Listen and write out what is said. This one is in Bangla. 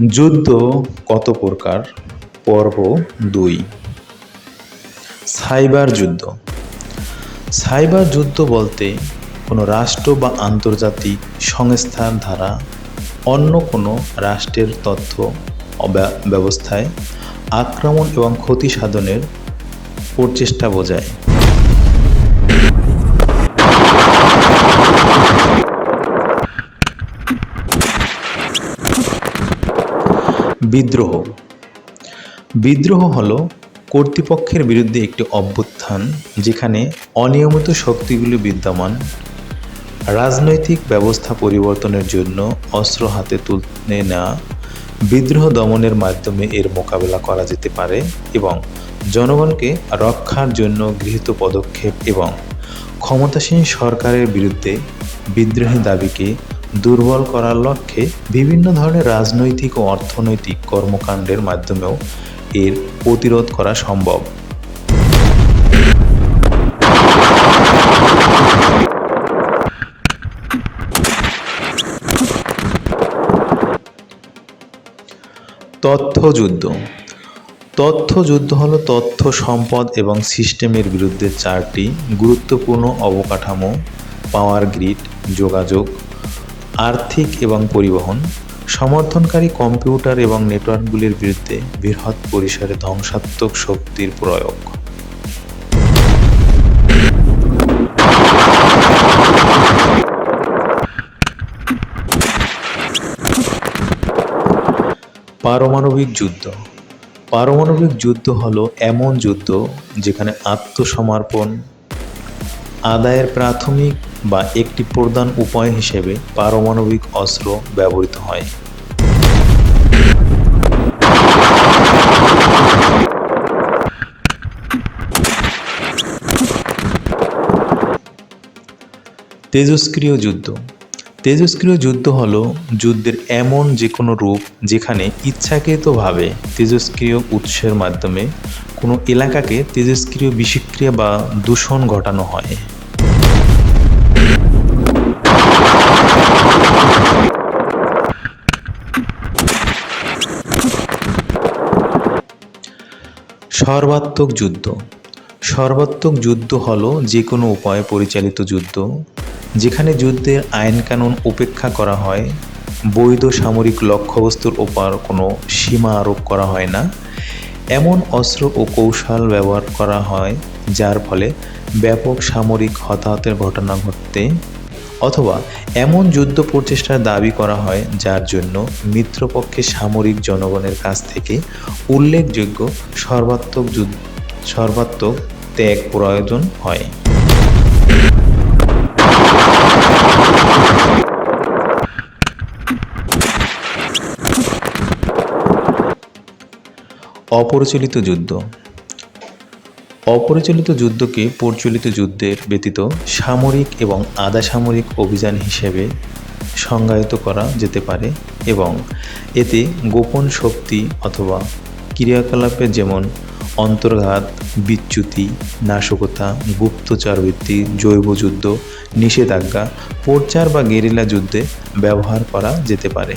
যুদ্ধ কত প্রকার? পর্ব ২। সাইবার যুদ্ধ। সাইবার যুদ্ধ বলতে কোনো রাষ্ট্র বা আন্তর্জাতিক সংস্থার দ্বারা অন্য কোনো রাষ্ট্রের তথ্য ব্যবস্থায় আক্রমণ এবং ক্ষতি সাধনের প্রচেষ্টা বোঝায়। বিদ্রোহ। বিদ্রোহ হলো কর্তৃপক্ষের বিরুদ্ধে একটি অভ্যুত্থান যেখানে অনিয়মিত শক্তিগুলি বিদ্যমান। রাজনৈতিক ব্যবস্থা পরিবর্তনের জন্য অস্ত্র হাতে তুলে নেওয়া। বিদ্রোহ দমনের মাধ্যমে এর মোকাবেলা করা যেতে পারে এবং জনগণকে রক্ষার জন্য গৃহীত পদক্ষেপ এবং ক্ষমতাসীন সরকারের বিরুদ্ধে বিদ্রোহী দাবিকে দুর্বল করার লক্ষ্যে বিভিন্ন ধরনের রাজনৈতিক ও অর্থনৈতিক কর্মকাণ্ডের মাধ্যমেও এর প্রতিরোধ করা সম্ভব। তথ্যযুদ্ধ। তথ্যযুদ্ধ হলো তথ্য সম্পদ এবং সিস্টেমের বিরুদ্ধে চারটি গুরুত্বপূর্ণ অবকাঠামো, পাওয়ার গ্রিড, যোগাযোগ, আর্থিক এবং পরিবহন সমর্থনকারী কম্পিউটার এবং নেটওয়ার্কগুলির বিরুদ্ধে বৃহৎ পরিসরে ধ্বংসাত্মক শক্তির প্রয়োগ। পারমাণবিক যুদ্ধ। পারমাণবিক যুদ্ধ হলো এমন যুদ্ধ যেখানে আত্মসমর্পণ আদায়ের প্রাথমিক বা একটি প্রধান উপায় হিসেবে পারমাণবিক অস্ত্র ব্যবহৃত হয়। তেজস্ক্রিয় যুদ্ধ। তেজস্ক্রিয় যুদ্ধ হলো যুদ্ধের এমন যে কোনো রূপ যেখানে ইচ্ছাকৃতভাবে তেজস্ক্রিয় উৎসের মাধ্যমে কোনো এলাকাকে তেজস্ক্রিয় বিষক্রিয়া বা দূষণ ঘটানো হয়। সর্বাত্মক যুদ্ধ। সর্বাত্মক যুদ্ধ হলো যে কোনো উপায়ে পরিচালিত যুদ্ধ যেখানে যুদ্ধের আইনকানুন উপেক্ষা করা হয়, বৈধ সামরিক লক্ষ্যবস্তুর ওপর কোনো সীমা আরোপ করা হয় না, এমন অস্ত্র ও কৌশল ব্যবহার করা হয় যার ফলে ব্যাপক সামরিক হতাহতের ঘটনা ঘটতে, অথবা এমন যুদ্ধ প্রচেষ্টার দাবি করা হয় যার জন্য মিত্রপক্ষের সামরিক জনগণের কাছ থেকে উল্লেখযোগ্য সর্বাত্মক ত্যাগ প্রয়োজন হয়। অপরিচালিত যুদ্ধ। অপরিচালিত যুদ্ধকে প্রচলিত যুদ্ধের ব্যতীত সামরিক এবং আধা সামরিক অভিযান হিসেবে সংজ্ঞায়িত করা যেতে পারে এবং এতে গোপন শক্তি অথবা ক্রিয়াকলাপে যেমন অন্তর্ঘাত, বিচ্যুতি, নাশকতা, গুপ্তচরবৃত্তি, জৈব যুদ্ধ, নিষেধাজ্ঞা, প্রচার বা গেরিলা যুদ্ধে ব্যবহার করা যেতে পারে।